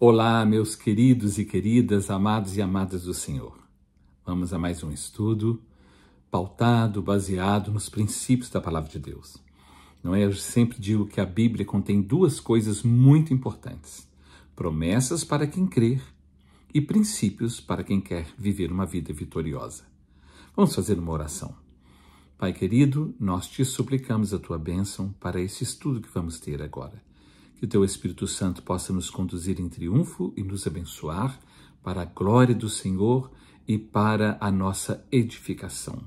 Olá, meus queridos e queridas, amados e amadas do Senhor. Vamos a mais um estudo pautado, baseado nos princípios da Palavra de Deus. Não é? Eu sempre digo que a Bíblia contém duas coisas muito importantes: promessas para quem crer e princípios para quem quer viver uma vida vitoriosa. Vamos fazer uma oração. Pai querido, nós te suplicamos a tua bênção para esse estudo que vamos ter agora. Que o teu Espírito Santo possa nos conduzir em triunfo e nos abençoar para a glória do Senhor e para a nossa edificação.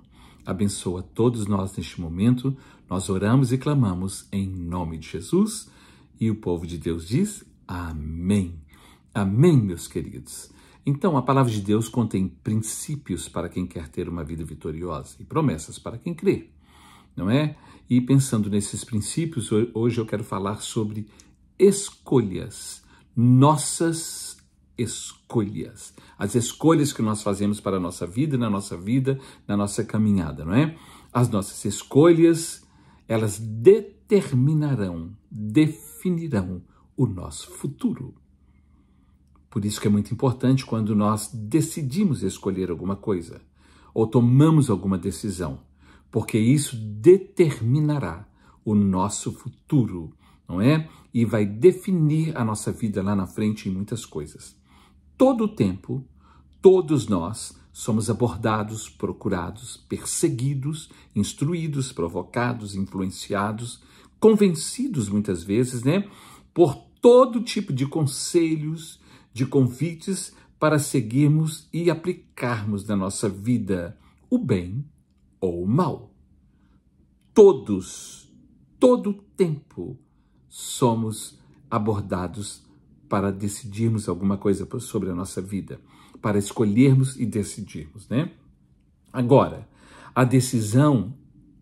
Abençoa todos nós neste momento. Nós oramos e clamamos em nome de Jesus. E o povo de Deus diz amém. Amém, meus queridos. Então, a palavra de Deus contém princípios para quem quer ter uma vida vitoriosa e promessas para quem crê, não é? E pensando nesses princípios, hoje eu quero falar sobre escolhas, nossas escolhas, as escolhas que nós fazemos para a nossa vida, na nossa caminhada, não é? As nossas escolhas, elas definirão o nosso futuro. Por isso que é muito importante quando nós decidimos escolher alguma coisa ou tomamos alguma decisão, porque isso determinará o nosso futuro, não é? E vai definir a nossa vida lá na frente em muitas coisas. Todo o tempo, todos nós somos abordados, procurados, perseguidos, instruídos, provocados, influenciados, convencidos muitas vezes, né? Por todo tipo de conselhos, de convites para seguirmos e aplicarmos na nossa vida o bem ou o mal. Todo o tempo somos abordados para decidirmos alguma coisa sobre a nossa vida, para escolhermos e decidirmos, né? Agora, a decisão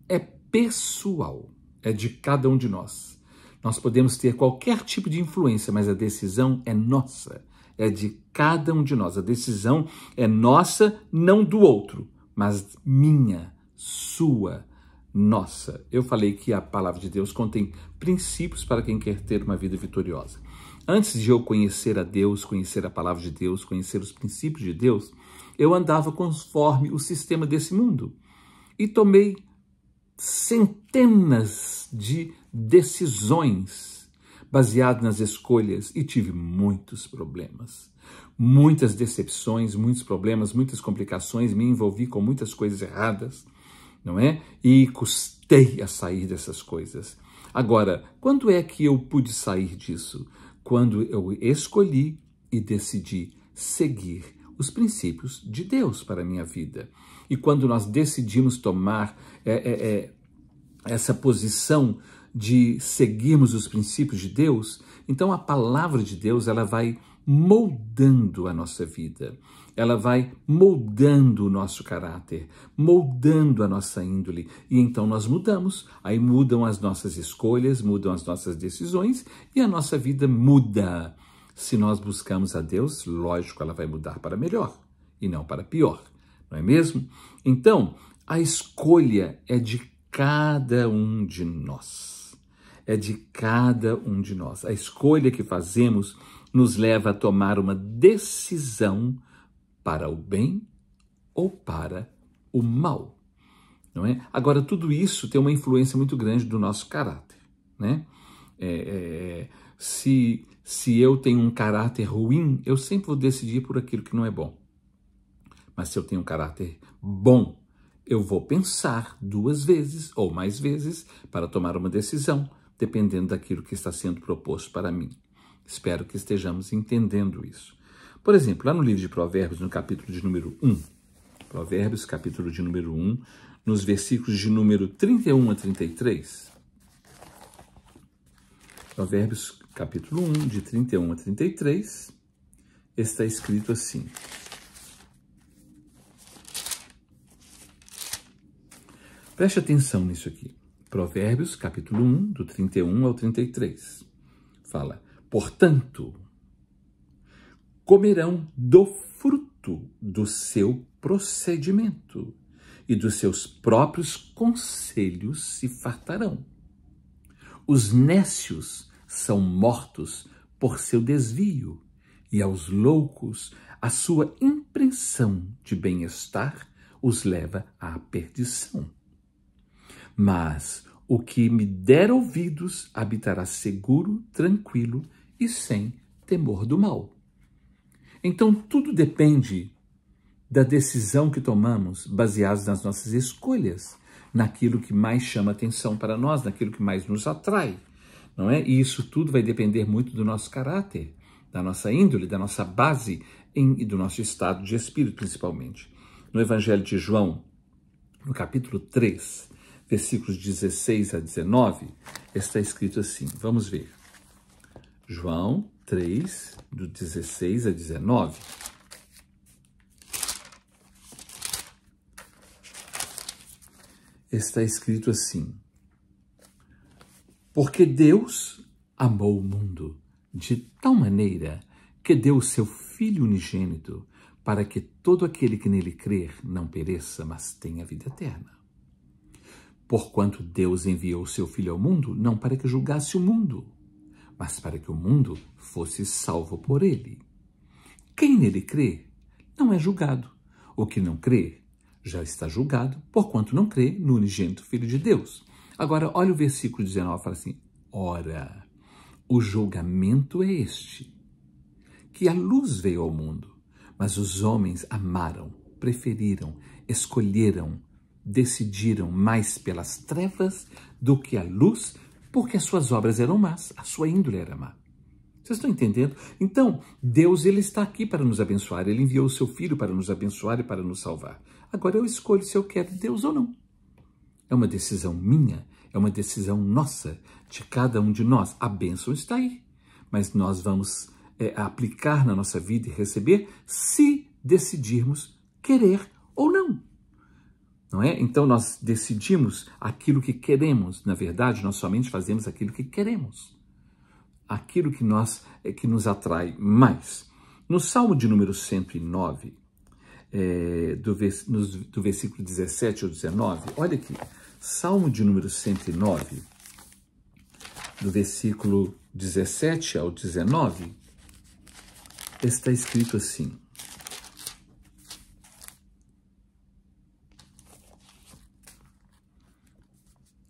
é pessoal, é de cada um de nós. Nós podemos ter qualquer tipo de influência, mas a decisão é nossa. É de cada um de nós. A decisão é nossa, não do outro, mas minha, sua, nossa. Eu falei que a palavra de Deus contém princípios para quem quer ter uma vida vitoriosa. Antes de eu conhecer a Deus, conhecer a palavra de Deus, conhecer os princípios de Deus, eu andava conforme o sistema desse mundo e tomei centenas de decisões baseado nas escolhas e tive muitos problemas, muitas decepções, muitos problemas, muitas complicações, me envolvi com muitas coisas erradas, não é? E custei a sair dessas coisas. Agora, quando é que eu pude sair disso? Quando eu escolhi e decidi seguir os princípios de Deus para a minha vida. E quando nós decidimos tomar essa posição de seguirmos os princípios de Deus, então a palavra de Deus ela vai moldando a nossa vida, ela vai moldando o nosso caráter, moldando a nossa índole, e então nós mudamos, aí mudam as nossas escolhas, mudam as nossas decisões e a nossa vida muda. Se nós buscamos a Deus, lógico, ela vai mudar para melhor e não para pior, não é mesmo? Então, a escolha é de cada um de nós. É de cada um de nós. A escolha que fazemos nos leva a tomar uma decisão para o bem ou para o mal, não é? Agora, tudo isso tem uma influência muito grande do nosso caráter, né? Se eu tenho um caráter ruim, eu sempre vou decidir por aquilo que não é bom. Mas se eu tenho um caráter bom, eu vou pensar 2 vezes ou mais vezes para tomar uma decisão, dependendo daquilo que está sendo proposto para mim. Espero que estejamos entendendo isso. Por exemplo, lá no livro de Provérbios, no capítulo de número 1, Provérbios, capítulo de número 1, nos versículos de número 31 a 33, Provérbios, capítulo 1, de 31 a 33, está escrito assim: preste atenção nisso aqui. Provérbios, capítulo 1, do 31 ao 33. Fala: portanto, comerão do fruto do seu procedimento e dos seus próprios conselhos se fartarão. Os nécios são mortos por seu desvio e aos loucos a sua impressão de bem-estar os leva à perdição. Mas o que me der ouvidos habitará seguro, tranquilo e sem temor do mal. Então tudo depende da decisão que tomamos, baseados nas nossas escolhas, naquilo que mais chama atenção para nós, naquilo que mais nos atrai, não é? E isso tudo vai depender muito do nosso caráter, da nossa índole, da nossa base e do nosso estado de espírito, principalmente. No Evangelho de João, no capítulo 3, versículos 16 a 19, está escrito assim, vamos ver. João 3, do 16 a 19. Está escrito assim: porque Deus amou o mundo de tal maneira que deu o seu Filho unigênito para que todo aquele que nele crer não pereça, mas tenha vida eterna. Porquanto Deus enviou o seu Filho ao mundo, não para que julgasse o mundo, mas para que o mundo fosse salvo por ele. Quem nele crê não é julgado. O que não crê já está julgado, porquanto não crê no unigênito Filho de Deus. Agora, olha o versículo 19, fala assim, ora, o julgamento é este, que a luz veio ao mundo, mas os homens amaram, preferiram, escolheram, decidiram mais pelas trevas do que a luz, porque as suas obras eram más, a sua índole era má. Vocês estão entendendo? Então, Deus, ele está aqui para nos abençoar. Ele enviou o seu Filho para nos abençoar e para nos salvar. Agora eu escolho se eu quero Deus ou não. É uma decisão minha, é uma decisão nossa, de cada um de nós. A bênção está aí, mas nós vamos aplicar na nossa vida e receber se decidirmos querer ou não. Não é? Então nós decidimos aquilo que queremos. Na verdade, nós somente fazemos aquilo que queremos. Aquilo que nos atrai mais. No Salmo de número 109, do versículo 17 ao 19, olha aqui, Salmo de número 109, do versículo 17 ao 19, está escrito assim,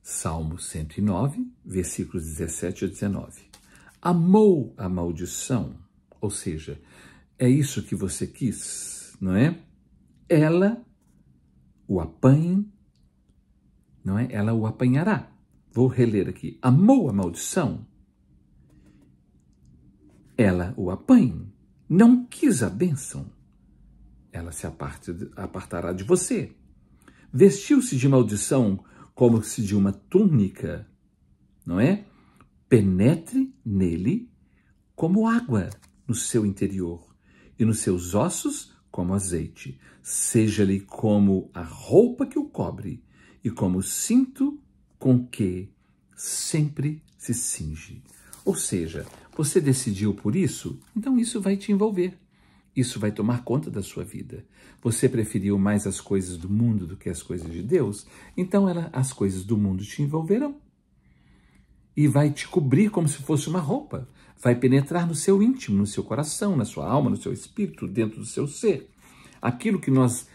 Salmo 109, versículos 17 ao 19. Amou a maldição, ou seja, é isso que você quis, não é? Ela o apanhe, não é? Ela o apanhará. Vou reler aqui. Amou a maldição, ela o apanhe. Não quis a bênção, ela se apartará de você. Vestiu-se de maldição como se de uma túnica, não é? Penetre nele como água no seu interior, e nos seus ossos como azeite. Seja-lhe como a roupa que o cobre, e como o cinto com que sempre se cinge. Ou seja, você decidiu por isso, então isso vai te envolver. Isso vai tomar conta da sua vida. Você preferiu mais as coisas do mundo do que as coisas de Deus, então as coisas do mundo te envolverão. E vai te cobrir como se fosse uma roupa. Vai penetrar no seu íntimo, no seu coração, na sua alma, no seu espírito, dentro do seu ser. Aquilo que nós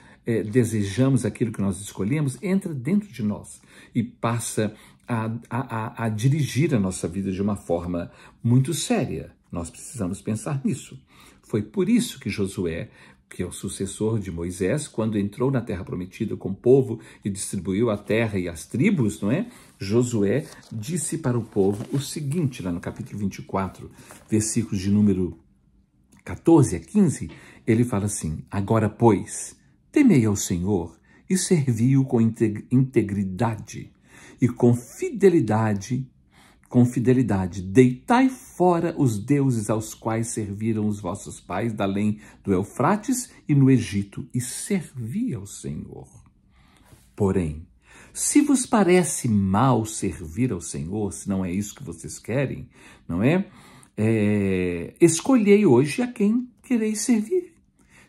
desejamos, aquilo que nós escolhemos, entra dentro de nós e passa a dirigir a nossa vida de uma forma muito séria. Nós precisamos pensar nisso. Foi por isso que Josué, que é o sucessor de Moisés, quando entrou na terra prometida com o povo e distribuiu a terra e as tribos, não é? Josué disse para o povo o seguinte, lá no capítulo 24, versículos de número 14 a 15, ele fala assim, agora, pois, temei ao Senhor e servi-o com integridade e com fidelidade, deitai fora os deuses aos quais serviram os vossos pais, da além do Eufrates e no Egito, e servi ao Senhor. Porém, se vos parece mal servir ao Senhor, se não é isso que vocês querem, não é? Escolhei hoje a quem quereis servir.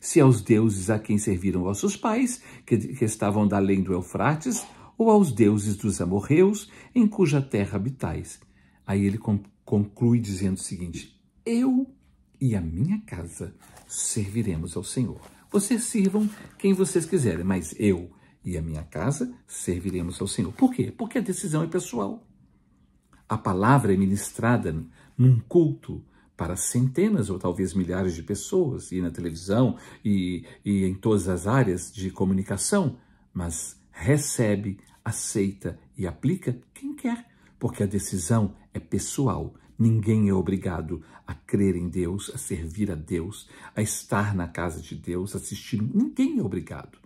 Se aos deuses a quem serviram vossos pais, que estavam da além do Eufrates, ou aos deuses dos amorreus, em cuja terra habitais. Aí ele conclui dizendo o seguinte, eu e a minha casa serviremos ao Senhor. Vocês sirvam quem vocês quiserem, mas eu e a minha casa serviremos ao Senhor. Por quê? Porque a decisão é pessoal. A palavra é ministrada num culto para centenas ou talvez milhares de pessoas, e na televisão e em todas as áreas de comunicação, mas recebe, aceita e aplica quem quer, porque a decisão é pessoal. Ninguém é obrigado a crer em Deus, a servir a Deus, a estar na casa de Deus, assistir. Ninguém é obrigado.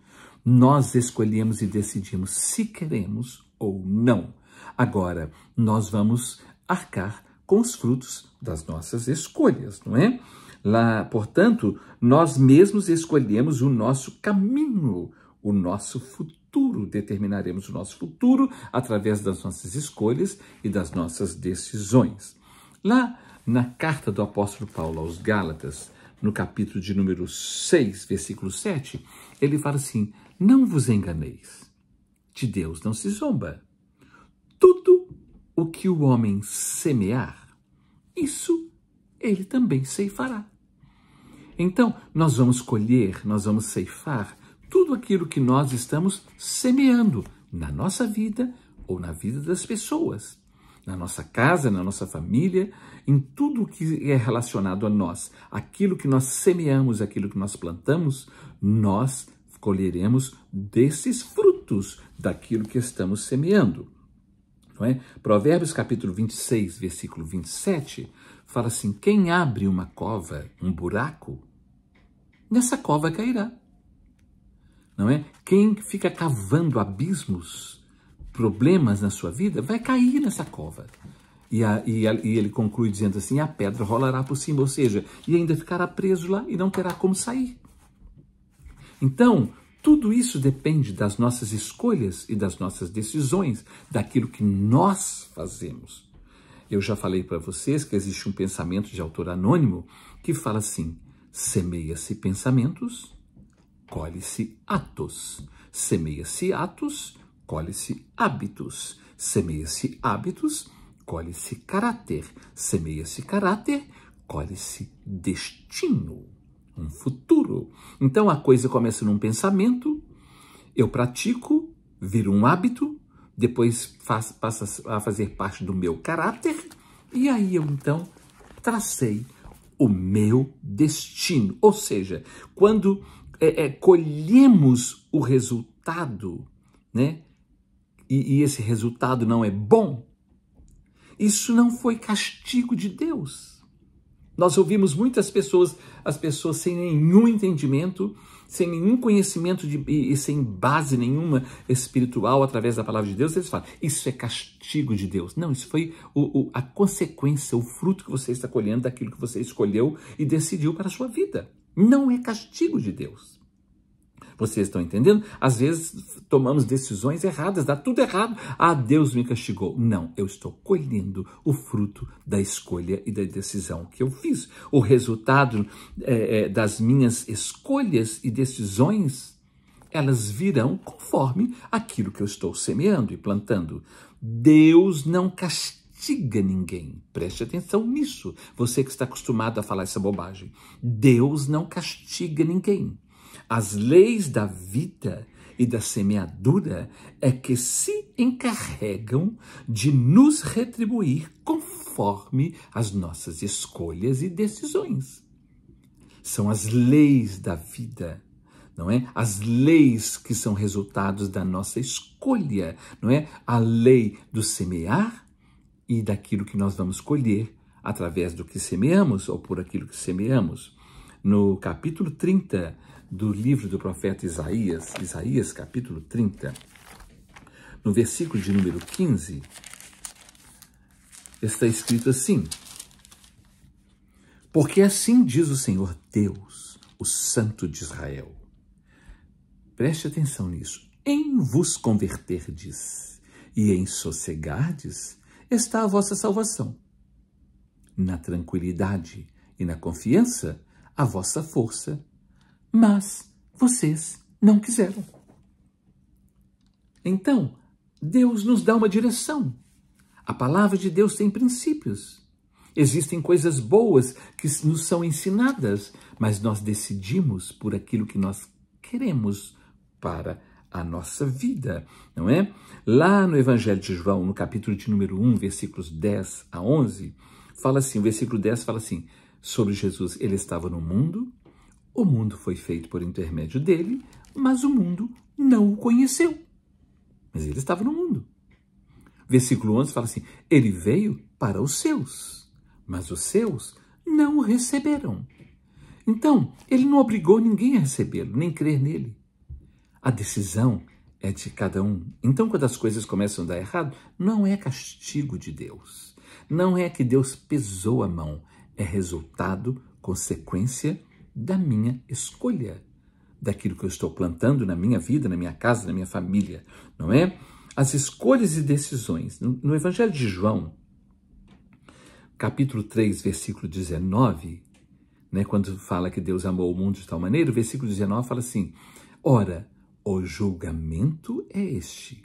Nós escolhemos e decidimos se queremos ou não. Agora, nós vamos arcar com os frutos das nossas escolhas, não é? Lá, portanto, nós mesmos escolhemos o nosso caminho, o nosso futuro. Determinaremos o nosso futuro através das nossas escolhas e das nossas decisões. Lá na carta do apóstolo Paulo aos Gálatas, no capítulo de número 6, versículo 7, ele fala assim: não vos enganeis, de Deus não se zomba. Tudo o que o homem semear, isso ele também ceifará. Então, nós vamos colher, nós vamos ceifar tudo aquilo que nós estamos semeando na nossa vida ou na vida das pessoas. Na nossa casa, na nossa família, em tudo que é relacionado a nós. Aquilo que nós semeamos, aquilo que nós plantamos, nós colheremos desses frutos daquilo que estamos semeando. Não é? Provérbios capítulo 26, versículo 27, fala assim: quem abre uma cova, um buraco, nessa cova cairá. Não é? Quem fica cavando abismos, problemas na sua vida, vai cair nessa cova. E ele conclui dizendo assim: a pedra rolará por cima, ou seja, e ainda ficará preso lá e não terá como sair. Então, tudo isso depende das nossas escolhas e das nossas decisões, daquilo que nós fazemos. Eu já falei para vocês que existe um pensamento de autor anônimo que fala assim: semeia-se pensamentos, colhe-se atos. Semeia-se atos, colhe-se hábitos. Semeia-se hábitos, colhe-se caráter. Semeia-se caráter, colhe-se destino, um futuro. Então a coisa começa num pensamento, eu pratico, viro um hábito, depois passa a fazer parte do meu caráter, e aí eu então tracei o meu destino. Ou seja, quando colhemos o resultado, né? E esse resultado não é bom, isso não foi castigo de Deus. Nós ouvimos muitas pessoas, as pessoas sem nenhum entendimento, sem nenhum conhecimento e sem base nenhuma espiritual através da palavra de Deus, eles falam: isso é castigo de Deus. Não, isso foi a consequência, o fruto que você está colhendo daquilo que você escolheu e decidiu para a sua vida. Não é castigo de Deus. Vocês estão entendendo? Às vezes tomamos decisões erradas, dá tudo errado. Ah, Deus me castigou. Não, eu estou colhendo o fruto da escolha e da decisão que eu fiz. O resultado das minhas escolhas e decisões, elas virão conforme aquilo que eu estou semeando e plantando. Deus não castiga ninguém. Preste atenção nisso. Você que está acostumado a falar essa bobagem. Deus não castiga ninguém. As leis da vida e da semeadura é que se encarregam de nos retribuir conforme as nossas escolhas e decisões. São as leis da vida, não é? As leis que são resultados da nossa escolha, não é? A lei do semear e daquilo que nós vamos colher através do que semeamos ou por aquilo que semeamos. No capítulo 30 do livro do profeta Isaías capítulo 30, no versículo de número 15, está escrito assim: porque assim diz o Senhor Deus, o Santo de Israel. Preste atenção nisso. Em vos converterdes e em sossegardes está a vossa salvação. Na tranquilidade e na confiança, a vossa força. Mas vocês não quiseram. Então, Deus nos dá uma direção. A palavra de Deus tem princípios. Existem coisas boas que nos são ensinadas, mas nós decidimos por aquilo que nós queremos para a nossa vida, não é? Lá no Evangelho de João, no capítulo de número 1, versículos 10 a 11, fala assim, o versículo 10 fala assim, sobre Jesus, ele estava no mundo, o mundo foi feito por intermédio dele, mas o mundo não o conheceu. Mas ele estava no mundo. Versículo 11 fala assim, ele veio para os seus, mas os seus não o receberam. Então, ele não obrigou ninguém a recebê-lo, nem crer nele. A decisão é de cada um. Então, quando as coisas começam a dar errado, não é castigo de Deus. Não é que Deus pesou a mão. É resultado, consequência da minha escolha. Daquilo que eu estou plantando na minha vida, na minha casa, na minha família. Não é? As escolhas e decisões. No Evangelho de João, capítulo 3, versículo 19, né, quando fala que Deus amou o mundo de tal maneira, o versículo 19 fala assim, ora, o julgamento é este,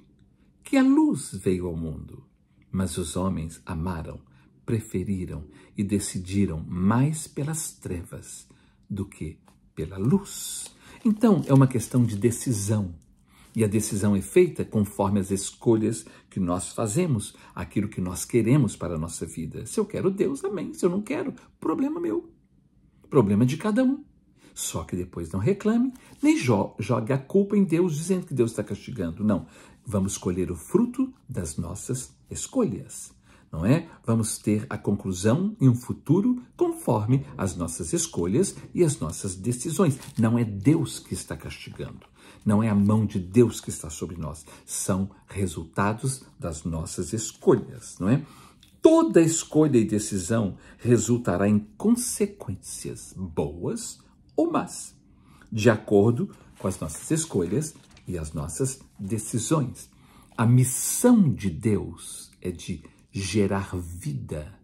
que a luz veio ao mundo, mas os homens amaram, preferiram e decidiram mais pelas trevas do que pela luz. Então, é uma questão de decisão. E a decisão é feita conforme as escolhas que nós fazemos, aquilo que nós queremos para a nossa vida. Se eu quero Deus, amém. Se eu não quero, problema meu. Problema de cada um. Só que depois não reclame, nem jogue a culpa em Deus, dizendo que Deus está castigando. Não, vamos colher o fruto das nossas escolhas, não é? Vamos ter a conclusão e um futuro conforme as nossas escolhas e as nossas decisões. Não é Deus que está castigando, não é a mão de Deus que está sobre nós. São resultados das nossas escolhas, não é? Toda escolha e decisão resultará em consequências boas ou más, de acordo com as nossas escolhas e as nossas decisões. A missão de Deus é de gerar vida,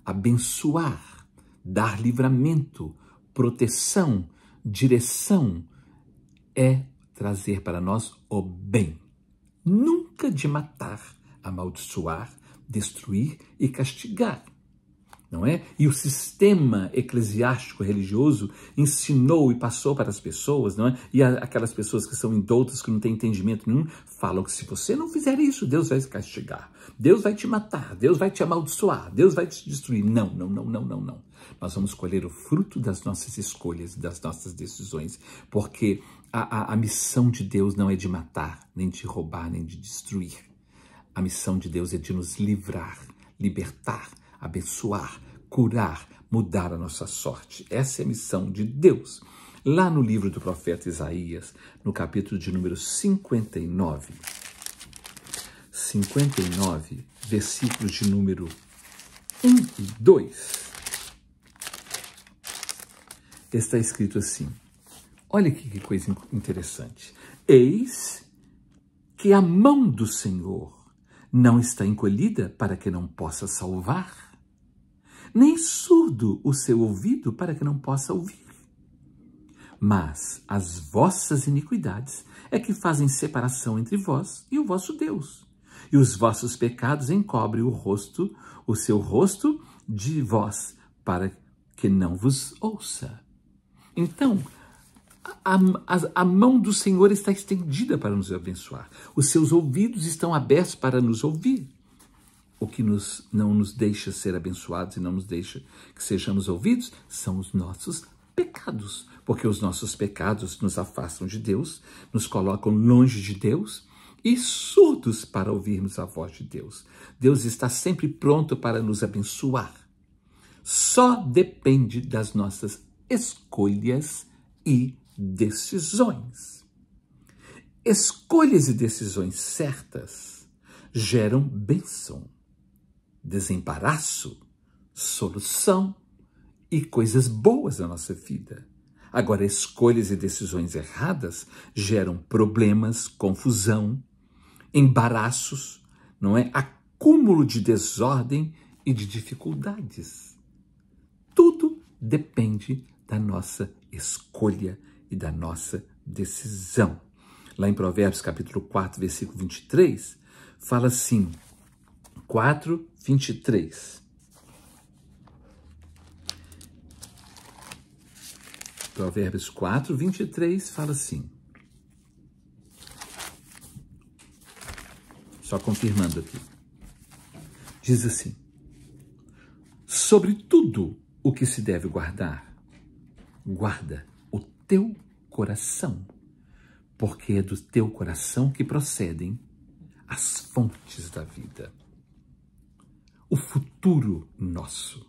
abençoar, dar livramento, proteção, direção, é trazer para nós o bem. Nunca de matar, amaldiçoar, destruir e castigar. Não é? E o sistema eclesiástico religioso ensinou e passou para as pessoas, não é? E aquelas pessoas que são indoutas, que não têm entendimento nenhum, falam que se você não fizer isso, Deus vai te castigar, Deus vai te matar, Deus vai te amaldiçoar, Deus vai te destruir. Não, não, não, não, não, não. Nós vamos colher o fruto das nossas escolhas, das nossas decisões, porque a missão de Deus não é de matar, nem de roubar, nem de destruir. A missão de Deus é de nos livrar, libertar, abençoar, curar, mudar a nossa sorte. Essa é a missão de Deus. Lá no livro do profeta Isaías, no capítulo de número 59, versículos de número 1 e 2, está escrito assim, olha que coisa interessante. Eis que a mão do Senhor não está encolhida para que não possa salvar, nem surdo o seu ouvido para que não possa ouvir. Mas as vossas iniquidades é que fazem separação entre vós e o vosso Deus, e os vossos pecados encobrem o seu rosto de vós, para que não vos ouça. Então, a mão do Senhor está estendida para nos abençoar. Os seus ouvidos estão abertos para nos ouvir. O que não nos deixa ser abençoados e não nos deixa que sejamos ouvidos são os nossos pecados. Porque os nossos pecados nos afastam de Deus, nos colocam longe de Deus e surdos para ouvirmos a voz de Deus. Deus está sempre pronto para nos abençoar. Só depende das nossas escolhas e decisões. Escolhas e decisões certas geram bênção, desembaraço, solução e coisas boas na nossa vida. Agora, escolhas e decisões erradas geram problemas, confusão, embaraços, não é? Acúmulo de desordem e de dificuldades. Tudo depende da nossa escolha e da nossa decisão. Lá em Provérbios, capítulo 4, versículo 23, fala assim, 4:23. Provérbios 4, 23 fala assim. Só confirmando aqui. Diz assim: sobre tudo o que se deve guardar, guarda o teu coração, porque é do teu coração que procedem as fontes da vida. O futuro nosso,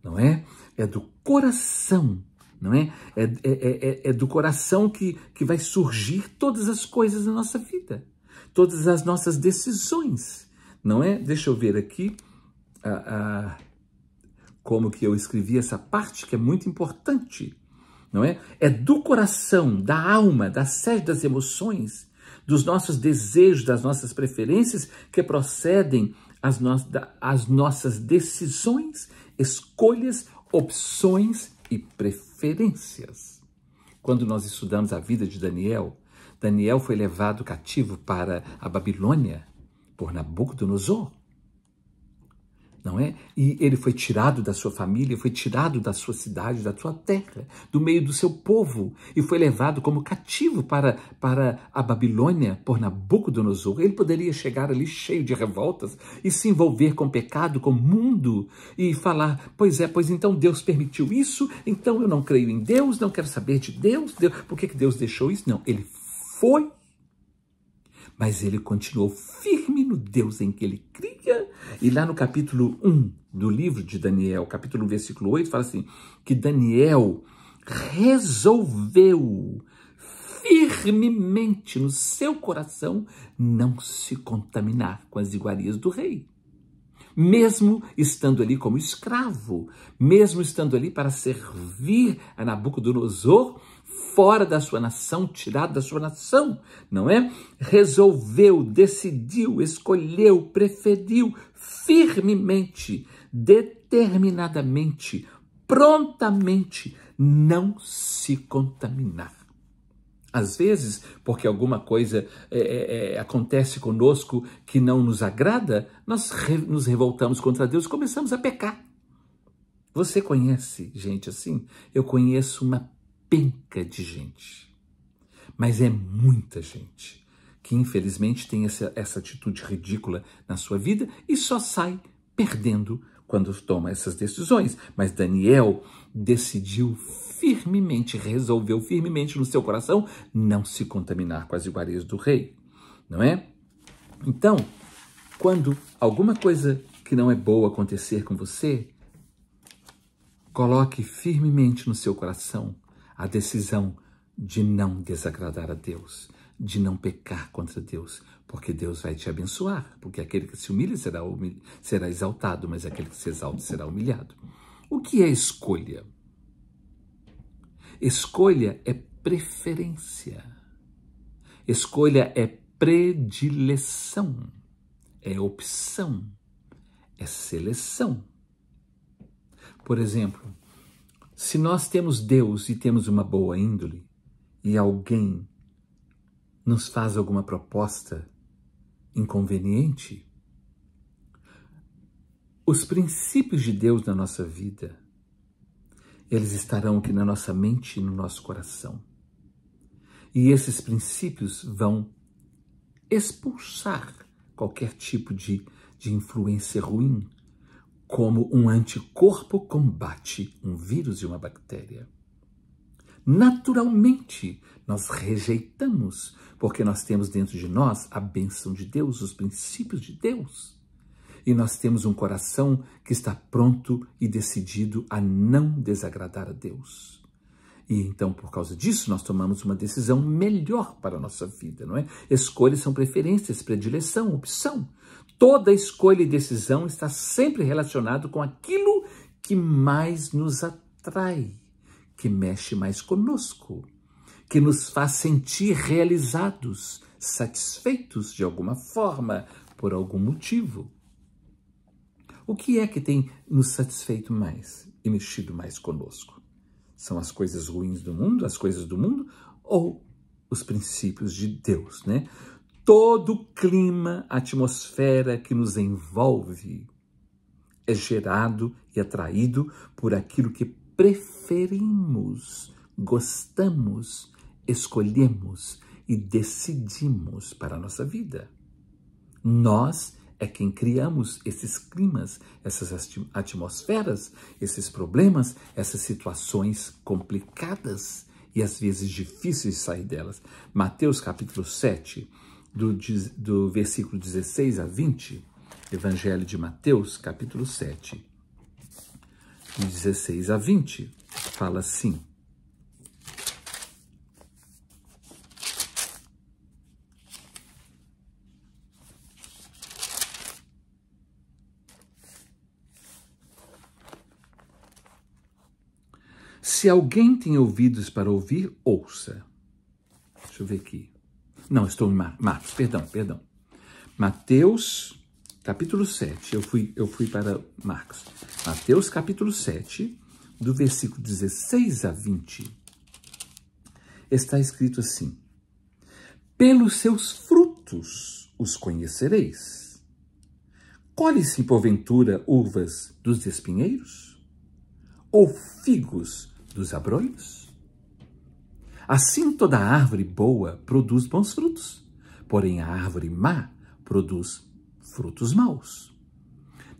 não é? É do coração, não é? É do coração que vai surgir todas as coisas da nossa vida, todas as nossas decisões, não é? Deixa eu ver aqui como que eu escrevi essa parte que é muito importante, não é? É do coração, da alma, da sede das emoções, dos nossos desejos, das nossas preferências que procedem as nossas decisões, escolhas, opções e preferências. Quando nós estudamos a vida de Daniel, Daniel foi levado cativo para a Babilônia por Nabucodonosor, não é? E ele foi tirado da sua família, foi tirado da sua cidade, da sua terra, do meio do seu povo, e foi levado como cativo para a Babilônia por Nabucodonosor. Ele poderia chegar ali cheio de revoltas e se envolver com pecado, com o mundo, e falar, pois então Deus permitiu isso, então eu não creio em Deus, não quero saber de Deus, por que Deus deixou isso? Não, ele foi, mas ele continuou firme no Deus em que ele cria. E lá no capítulo 1 do livro de Daniel, capítulo 1, versículo 8, fala assim, que Daniel resolveu firmemente no seu coração não se contaminar com as iguarias do rei. Mesmo estando ali como escravo, mesmo estando ali para servir a Nabucodonosor, fora da sua nação, tirado da sua nação, não é? Resolveu, decidiu, escolheu, preferiu firmemente, determinadamente, prontamente, não se contaminar. Às vezes, porque alguma coisa acontece conosco que não nos agrada, nós nos revoltamos contra Deus e começamos a pecar. Você conhece gente assim? Eu conheço uma penca de gente, mas é muita gente que infelizmente tem essa atitude ridícula na sua vida e só sai perdendo quando toma essas decisões. Mas Daniel decidiu firmemente, resolveu firmemente no seu coração não se contaminar com as iguarias do rei, não é? Então, quando alguma coisa que não é boa acontecer com você, coloque firmemente no seu coração a decisão de não desagradar a Deus, de não pecar contra Deus, porque Deus vai te abençoar, porque aquele que se humilha será exaltado, mas aquele que se exalta será humilhado. O que é escolha? Escolha é preferência. Escolha é predileção, é opção, é seleção. Por exemplo, se nós temos Deus e temos uma boa índole e alguém nos faz alguma proposta inconveniente, os princípios de Deus na nossa vida, eles estarão aqui na nossa mente e no nosso coração. E esses princípios vão expulsar qualquer tipo de influência ruim, como um anticorpo combate um vírus e uma bactéria. Naturalmente, nós rejeitamos, porque nós temos dentro de nós a bênção de Deus, os princípios de Deus. E nós temos um coração que está pronto e decidido a não desagradar a Deus. E então, por causa disso, nós tomamos uma decisão melhor para a nossa vida, não é? Escolhas são preferências, predileção, opção. Toda escolha e decisão está sempre relacionado com aquilo que mais nos atrai, que mexe mais conosco, que nos faz sentir realizados, satisfeitos de alguma forma, por algum motivo. O que é que tem nos satisfeito mais e mexido mais conosco? São as coisas ruins do mundo, as coisas do mundo, ou os princípios de Deus, né? Todo o clima, a atmosfera que nos envolve é gerado e atraído por aquilo que preferimos gostamos, escolhemos e decidimos para a nossa vida. Nós é quem criamos esses climas, essas atmosferas, esses problemas, essas situações complicadas e às vezes difíceis de sair delas. Mateus capítulo 7, do versículo 16 a 20, Evangelho de Mateus capítulo 7, de 16 a 20, fala assim: se alguém tem ouvidos para ouvir, ouça. Deixa eu ver aqui. Não, estou em Marcos, perdão. Mateus, capítulo 7. Eu fui para Marcos. Mateus, capítulo 7, do versículo 16 a 20. Está escrito assim: pelos seus frutos os conhecereis. Colhe-se, porventura, uvas dos espinheiros? Ou figos dos abrolhos? Assim toda árvore boa produz bons frutos, porém a árvore má produz frutos maus.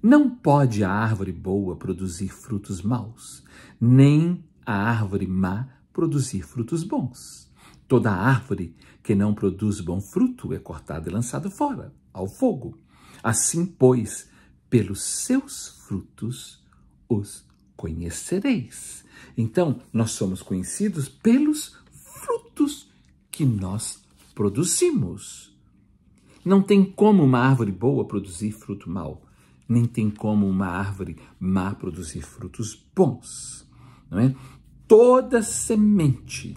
Não pode a árvore boa produzir frutos maus, nem a árvore má produzir frutos bons. Toda árvore que não produz bom fruto é cortada e lançada fora, ao fogo. Assim, pois, pelos seus frutos os conhecereis. Então, nós somos conhecidos pelos frutos que nós produzimos. Não tem como uma árvore boa produzir fruto mau, nem tem como uma árvore má produzir frutos bons, não é? Toda semente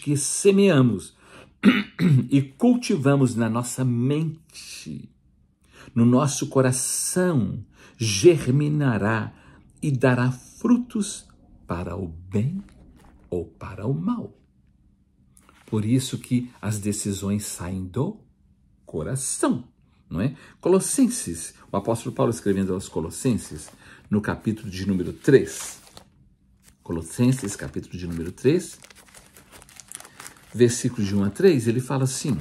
que semeamos e cultivamos na nossa mente, no nosso coração, germinará e dará frutos para o bem ou para o mal. Por isso que as decisões saem do coração, não é? Colossenses, o apóstolo Paulo escrevendo aos Colossenses, no capítulo de número 3, Colossenses, capítulo de número 3, versículos de 1 a 3, ele fala assim: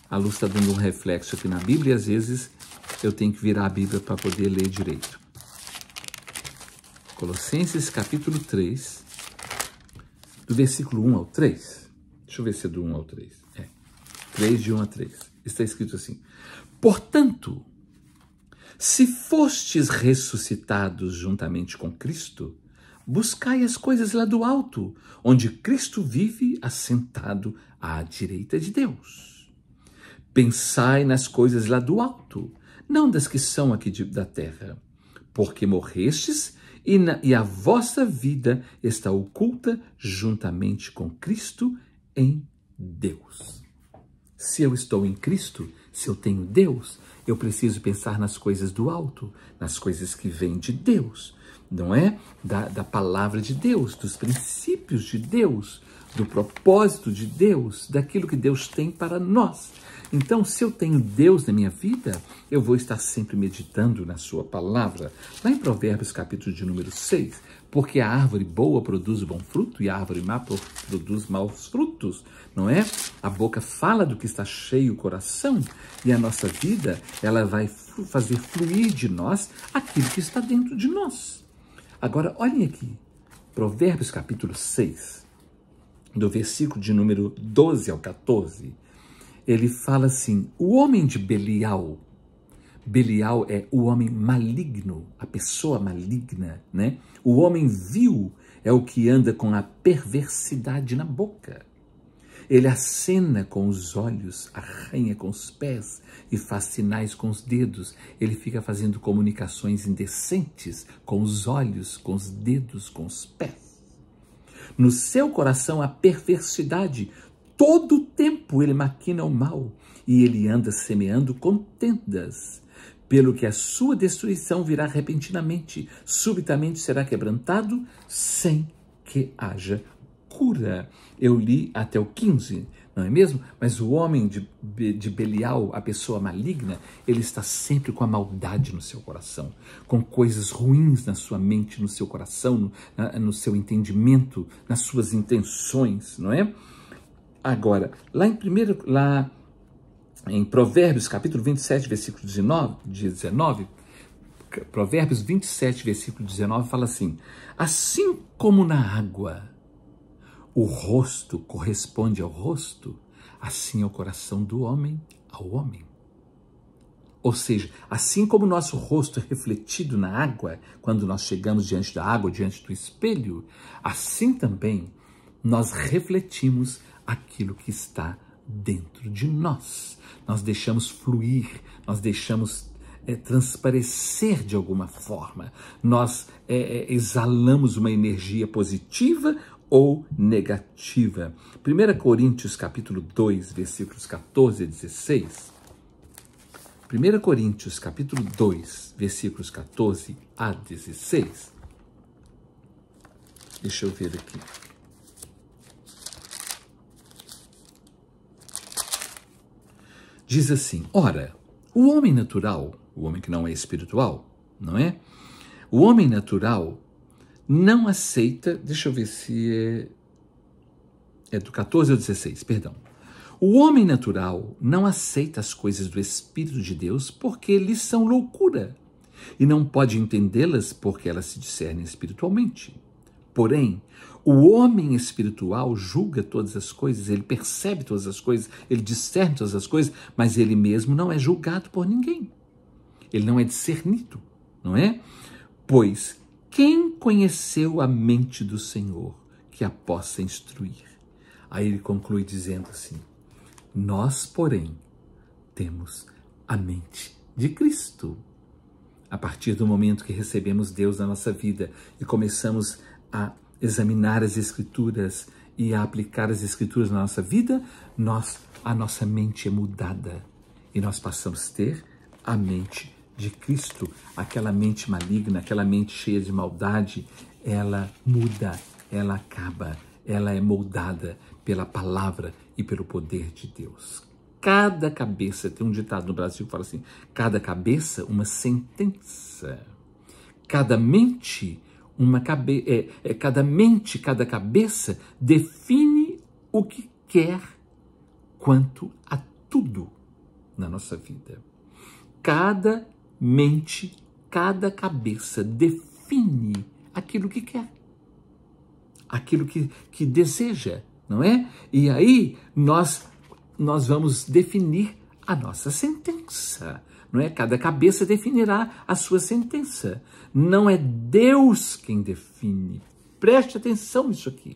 a luz está dando um reflexo aqui na Bíblia e às vezes eu tenho que virar a Bíblia para poder ler direito. Colossenses capítulo 3, do versículo 1 ao 3. Deixa eu ver se é do 1 ao 3. 3 de 1 a 3. Está escrito assim: portanto, se fostes ressuscitados juntamente com Cristo, buscai as coisas lá do alto, onde Cristo vive assentado à direita de Deus. Pensai nas coisas lá do alto, não das que são aqui da terra, porque morrestes e a vossa vida está oculta juntamente com Cristo em Deus. Se eu estou em Cristo, se eu tenho Deus, eu preciso pensar nas coisas do alto, nas coisas que vêm de Deus, não é? Da palavra de Deus, dos princípios de Deus, do propósito de Deus, daquilo que Deus tem para nós. Então, se eu tenho Deus na minha vida, eu vou estar sempre meditando na sua palavra. Lá em Provérbios, capítulo de número 6, porque a árvore boa produz bom fruto e a árvore má produz maus frutos, não é? A boca fala do que está cheio o coração e a nossa vida, ela vai fazer fluir de nós aquilo que está dentro de nós. Agora, olhem aqui, Provérbios, capítulo 6, do versículo de número 12 ao 14, ele fala assim: o homem de Belial, Belial é o homem maligno, a pessoa maligna, né? O homem vil é o que anda com a perversidade na boca. Ele acena com os olhos, arranha com os pés e faz sinais com os dedos. Ele fica fazendo comunicações indecentes com os olhos, com os dedos, com os pés. No seu coração há perversidade. Todo o tempo ele maquina o mal e ele anda semeando contendas, pelo que a sua destruição virá repentinamente, subitamente será quebrantado, sem que haja cura. Eu li até o 15, não é mesmo? Mas o homem de Belial, a pessoa maligna, ele está sempre com a maldade no seu coração, com coisas ruins na sua mente, no seu coração, no seu entendimento, nas suas intenções, não é? Agora, lá em Provérbios, capítulo 27, versículo 19, Provérbios 27, versículo 19, fala assim: assim como na água o rosto corresponde ao rosto, assim é o coração do homem ao homem. Ou seja, assim como o nosso rosto é refletido na água, quando nós chegamos diante da água, diante do espelho, assim também nós refletimos aquilo que está dentro de nós. Nós deixamos fluir, nós deixamos transparecer de alguma forma. Nós exalamos uma energia positiva ou negativa. 1 Coríntios capítulo 2, versículos 14 a 16. 1 Coríntios capítulo 2, versículos 14 a 16. Deixa eu ver aqui. Diz assim: ora, o homem natural, o homem que não é espiritual, não é? O homem natural não aceita, deixa eu ver se é do 14 ao 16, perdão. O homem natural não aceita as coisas do Espírito de Deus porque lhes são loucura e não pode entendê-las porque elas se discernem espiritualmente. Porém, o homem espiritual julga todas as coisas, ele percebe todas as coisas, ele discerne todas as coisas, mas ele mesmo não é julgado por ninguém. Ele não é discernido, não é? Pois quem conheceu a mente do Senhor que a possa instruir? Aí ele conclui dizendo assim: nós, porém, temos a mente de Cristo. A partir do momento que recebemos Deus na nossa vida e começamos a examinar as Escrituras e a aplicar as Escrituras na nossa vida, a nossa mente é mudada e nós passamos a ter a mente de Cristo. Aquela mente maligna, aquela mente cheia de maldade, ela muda, ela acaba, ela é moldada pela palavra e pelo poder de Deus. Cada cabeça, tem um ditado no Brasil que fala assim: cada cabeça uma sentença. Cada mente, cada cabeça define o que quer quanto a tudo na nossa vida. Cada mente, cada cabeça define aquilo que quer, aquilo que deseja, não é? E aí nós vamos definir a nossa sentença, não é? Cada cabeça definirá a sua sentença. Não é Deus quem define. Preste atenção nisso aqui.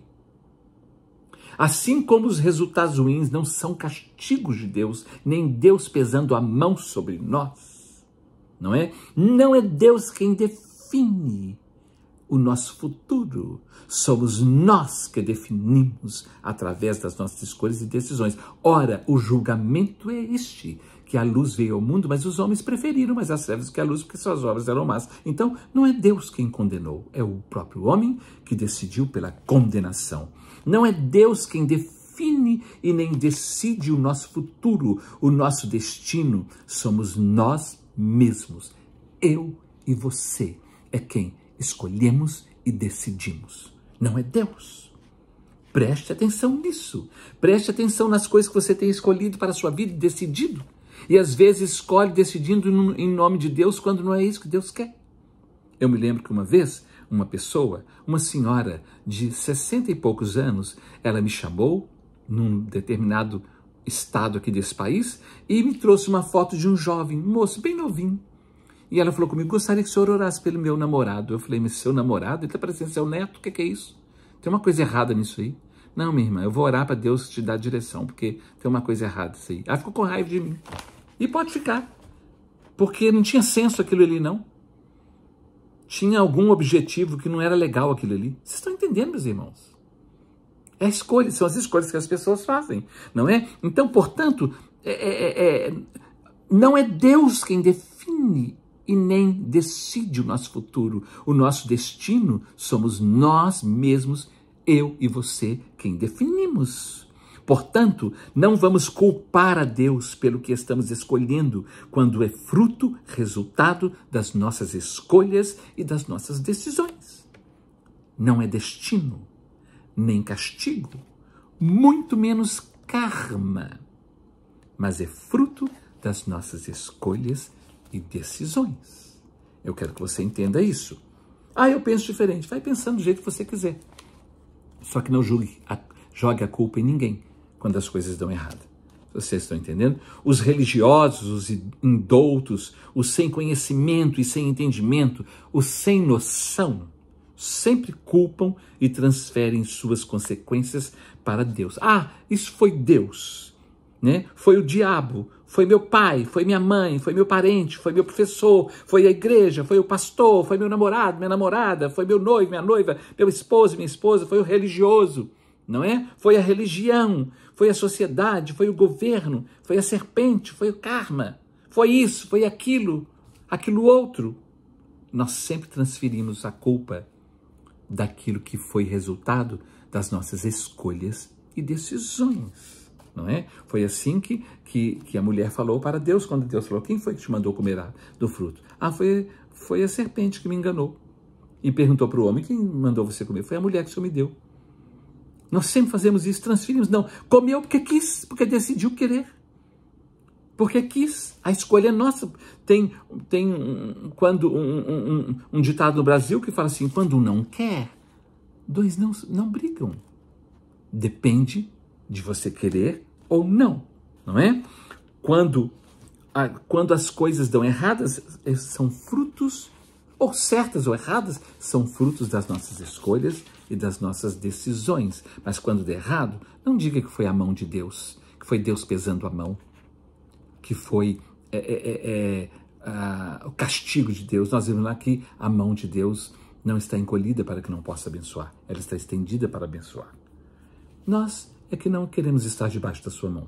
Assim como os resultados ruins não são castigos de Deus, nem Deus pesando a mão sobre nós, não é? Não é Deus quem define o nosso futuro. Somos nós que definimos através das nossas escolhas e decisões. Ora, o julgamento é este, que a luz veio ao mundo, mas os homens preferiram mais as trevas que a luz, porque suas obras eram más. Então, não é Deus quem condenou, é o próprio homem que decidiu pela condenação. Não é Deus quem define e nem decide o nosso futuro, o nosso destino. Somos nós mesmos. Eu e você é quem escolhemos e decidimos. Não é Deus. Preste atenção nisso. Preste atenção nas coisas que você tem escolhido para a sua vida e decidido. E às vezes escolhe decidindo em nome de Deus quando não é isso que Deus quer. Eu me lembro que uma vez, uma senhora de 60 e poucos anos, ela me chamou num determinado estado aqui desse país e me trouxe uma foto de um jovem, um moço bem novinho. E ela falou comigo: gostaria que o senhor orasse pelo meu namorado. Eu falei: mas seu namorado? Ele está parecendo seu neto? O que é isso? Tem uma coisa errada nisso aí. Não, minha irmã, eu vou orar para Deus te dar direção, porque tem uma coisa errada isso aí. Ela ficou com raiva de mim. E pode ficar. Porque não tinha senso aquilo ali, não. Tinha algum objetivo que não era legal aquilo ali. Vocês estão entendendo, meus irmãos? É a escolha, são as escolhas que as pessoas fazem, não é? Então, portanto, não é Deus quem define e nem decide o nosso futuro. O nosso destino somos nós mesmos, eu e você, quem definimos. Portanto, não vamos culpar a Deus pelo que estamos escolhendo, quando é fruto, resultado das nossas escolhas e das nossas decisões. Não é destino, nem castigo, muito menos karma, mas é fruto das nossas escolhas e decisões. Eu quero que você entenda isso. Eu penso diferente. Vai pensando do jeito que você quiser. Só que não jogue a culpa em ninguém quando as coisas dão errado. Vocês estão entendendo? Os religiosos, os indoutos, os sem conhecimento e sem entendimento, os sem noção, sempre culpam e transferem suas consequências para Deus. Isso foi Deus, né? Foi o diabo, foi meu pai, foi minha mãe, foi meu parente, foi meu professor, foi a igreja, foi o pastor, foi meu namorado, minha namorada, foi meu noivo, minha noiva, meu esposo, minha esposa, foi o religioso, não é? Foi a religião, foi a sociedade, foi o governo, foi a serpente, foi o karma, foi isso, foi aquilo outro. Nós sempre transferimos a culpa daquilo que foi resultado das nossas escolhas e decisões, não é? Foi assim que a mulher falou para Deus, quando Deus falou: quem foi que te mandou comer do fruto? Foi a serpente que me enganou. E perguntou para o homem: quem mandou você comer? Foi a mulher que o Senhor me deu. Nós sempre fazemos isso, transferimos. Não, comeu porque quis, porque decidiu querer. Porque quis. A escolha é nossa. Tem um ditado no Brasil que fala assim: quando um não quer, dois não brigam. Depende de você querer ou não, não é? Quando as coisas dão erradas, são frutos, ou certas ou erradas, são frutos das nossas escolhas e das nossas decisões. Mas quando der errado, não diga que foi a mão de Deus, que foi Deus pesando a mão, que foi o castigo de Deus. Nós vemos lá que a mão de Deus não está encolhida para que não possa abençoar, ela está estendida para abençoar. Nós é que não queremos estar debaixo da sua mão.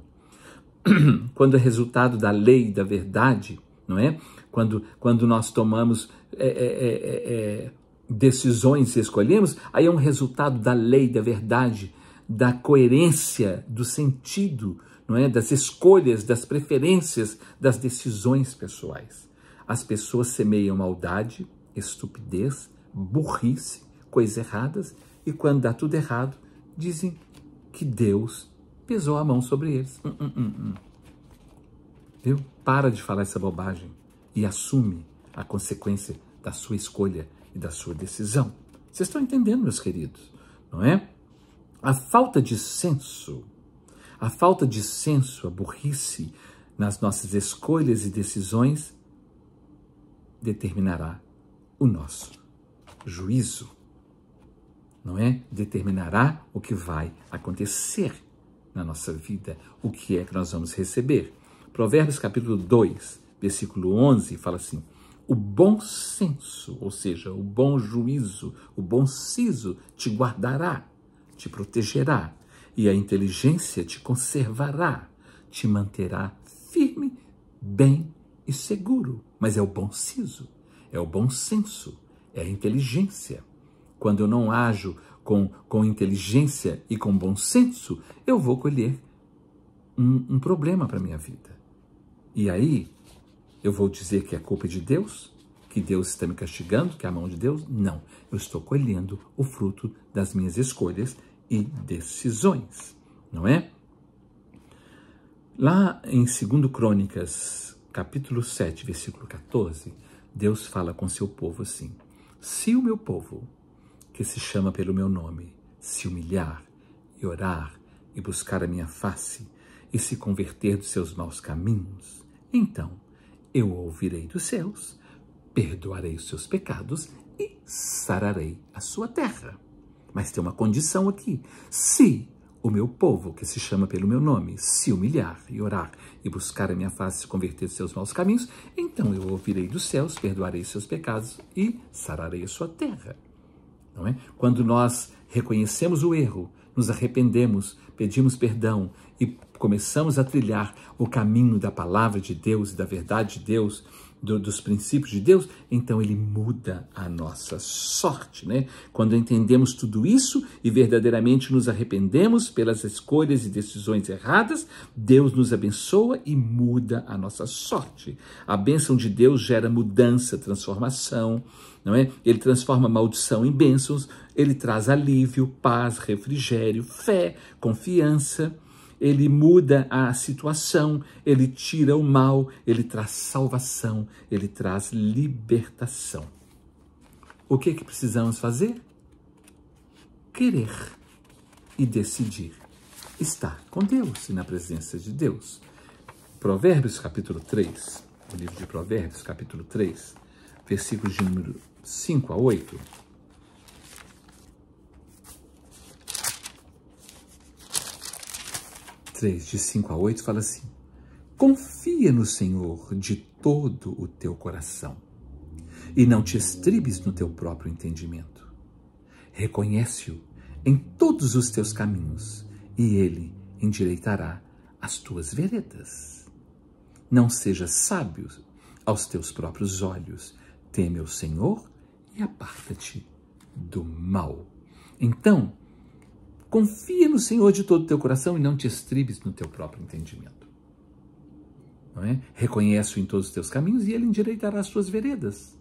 Quando é resultado da lei, da verdade, não é? Quando nós tomamos decisões e escolhemos, aí é um resultado da lei, da verdade, da coerência, do sentido, não é? Das escolhas, das preferências, das decisões pessoais. As pessoas semeiam maldade, estupidez, burrice, coisas erradas, e quando dá tudo errado, dizem que Deus pesou a mão sobre eles. Viu? Para de falar essa bobagem e assume a consequência da sua escolha e da sua decisão. Vocês estão entendendo, meus queridos, não é? A falta de senso, a burrice nas nossas escolhas e decisões determinará o nosso juízo, não é? Determinará o que vai acontecer na nossa vida, o que é que nós vamos receber. Provérbios capítulo 2, versículo 11, fala assim: o bom senso, ou seja, o bom juízo, o bom siso te guardará, te protegerá, e a inteligência te conservará, te manterá firme, bem e seguro. Mas é o bom siso, é o bom senso, é a inteligência. Quando eu não ajo com inteligência e com bom senso, eu vou colher um problema para a minha vida. E aí, eu vou dizer que a culpa é de Deus? Que Deus está me castigando? Que é a mão de Deus? Não. Eu estou colhendo o fruto das minhas escolhas e decisões, não é? Lá em 2 Crônicas, capítulo 7, versículo 14, Deus fala com seu povo assim: se o meu povo, que se chama pelo meu nome, se humilhar e orar e buscar a minha face e se converter dos seus maus caminhos, então eu ouvirei dos céus, perdoarei os seus pecados e sararei a sua terra. Mas tem uma condição aqui: se o meu povo, que se chama pelo meu nome, se humilhar e orar e buscar a minha face e se converter dos seus maus caminhos, então eu ouvirei dos céus, perdoarei seus pecados e sararei a sua terra. Não é? Quando nós reconhecemos o erro, nos arrependemos, pedimos perdão e começamos a trilhar o caminho da palavra de Deus e da verdade de Deus, dos princípios de Deus, então ele muda a nossa sorte, né? Quando entendemos tudo isso e verdadeiramente nos arrependemos pelas escolhas e decisões erradas, Deus nos abençoa e muda a nossa sorte. A bênção de Deus gera mudança, transformação, não é? Ele transforma maldição em bênçãos, ele traz alívio, paz, refrigério, fé, confiança. Ele muda a situação, ele tira o mal, ele traz salvação, ele traz libertação. O que é que precisamos fazer? Querer e decidir estar com Deus e na presença de Deus. Provérbios capítulo 3, o livro de Provérbios capítulo 3, versículos de número 5 a 8. De 5 a 8 fala assim: confia no Senhor de todo o teu coração e não te estribes no teu próprio entendimento. Reconhece-o em todos os teus caminhos e ele endireitará as tuas veredas. Não sejas sábio aos teus próprios olhos, teme o Senhor e aparta-te do mal. Então, confia no Senhor de todo o teu coração e não te estribes no teu próprio entendimento. Não é? Reconhece-o em todos os teus caminhos e ele endireitará as tuas veredas.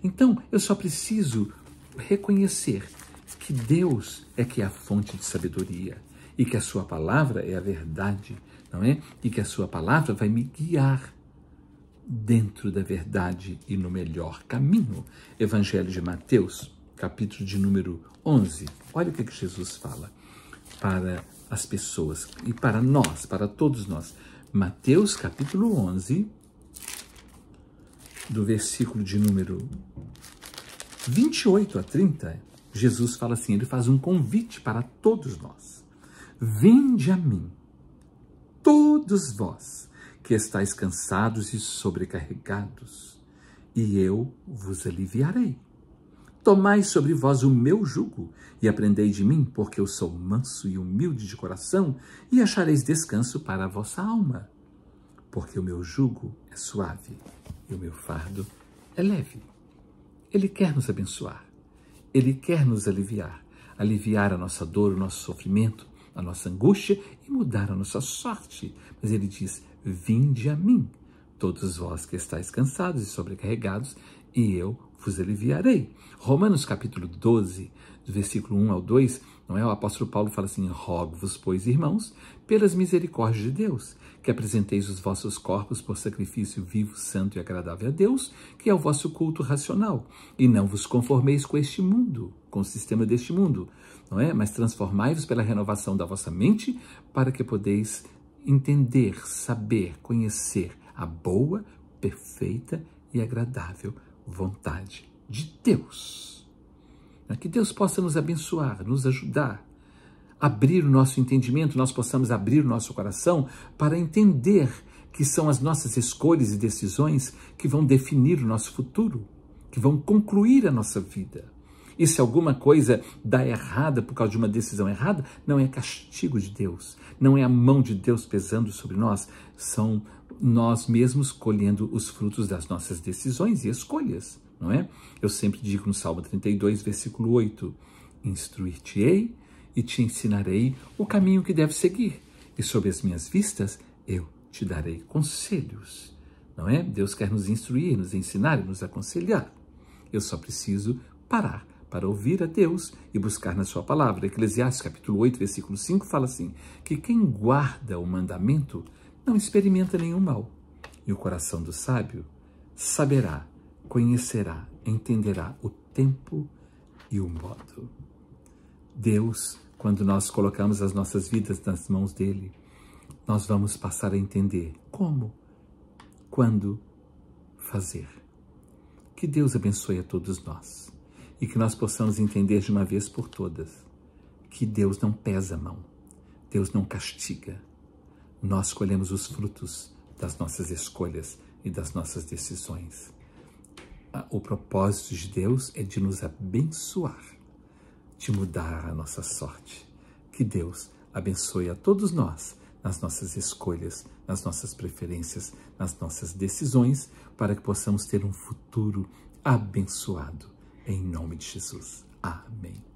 Então, eu só preciso reconhecer que Deus é que é a fonte de sabedoria e que a sua palavra é a verdade, não é? E que a sua palavra vai me guiar dentro da verdade e no melhor caminho. Evangelho de Mateus, capítulo de número 11. Olha o que Jesus fala para as pessoas e para nós, para todos nós. Mateus, capítulo 11, do versículo de número 28 a 30, Jesus fala assim, ele faz um convite para todos nós. Vinde a mim, todos vós que estáis cansados e sobrecarregados, e eu vos aliviarei. Tomai sobre vós o meu jugo e aprendei de mim, porque eu sou manso e humilde de coração, e achareis descanso para a vossa alma. Porque o meu jugo é suave e o meu fardo é leve. Ele quer nos abençoar, ele quer nos aliviar a nossa dor, o nosso sofrimento, a nossa angústia e mudar a nossa sorte. Mas ele diz, vinde a mim, todos vós que estáis cansados e sobrecarregados, e eu vos aliviarei. Romanos capítulo 12, do versículo 1 ao 2, não é? O apóstolo Paulo fala assim, rogo-vos, pois, irmãos, pelas misericórdias de Deus, que apresenteis os vossos corpos por sacrifício vivo, santo e agradável a Deus, que é o vosso culto racional, e não vos conformeis com este mundo, com o sistema deste mundo, não é? Mas transformai-vos pela renovação da vossa mente, para que podeis entender, saber, conhecer a boa, perfeita e agradável vontade de Deus. Que Deus possa nos abençoar, nos ajudar, abrir o nosso entendimento, nós possamos abrir o nosso coração para entender que são as nossas escolhas e decisões que vão definir o nosso futuro, que vão concluir a nossa vida. E se alguma coisa dá errada por causa de uma decisão errada, não é castigo de Deus, não é a mão de Deus pesando sobre nós, são nós mesmos colhendo os frutos das nossas decisões e escolhas, não é? Eu sempre digo no Salmo 32, versículo 8, instruir-te-ei e te ensinarei o caminho que deves seguir, e sob as minhas vistas eu te darei conselhos, não é? Deus quer nos instruir, nos ensinar e nos aconselhar. Eu só preciso parar para ouvir a Deus e buscar na sua palavra. Eclesiastes capítulo 8, versículo 5 fala assim, que quem guarda o mandamento não experimenta nenhum mal, e o coração do sábio saberá, conhecerá, entenderá o tempo e o modo. Deus, quando nós colocamos as nossas vidas nas mãos dele, nós vamos passar a entender como, quando fazer. Que Deus abençoe a todos nós e que nós possamos entender de uma vez por todas que Deus não pesa a mão, Deus não castiga. Nós colhemos os frutos das nossas escolhas e das nossas decisões. O propósito de Deus é de nos abençoar, de mudar a nossa sorte. Que Deus abençoe a todos nós, nas nossas escolhas, nas nossas preferências, nas nossas decisões, para que possamos ter um futuro abençoado. Em nome de Jesus. Amém.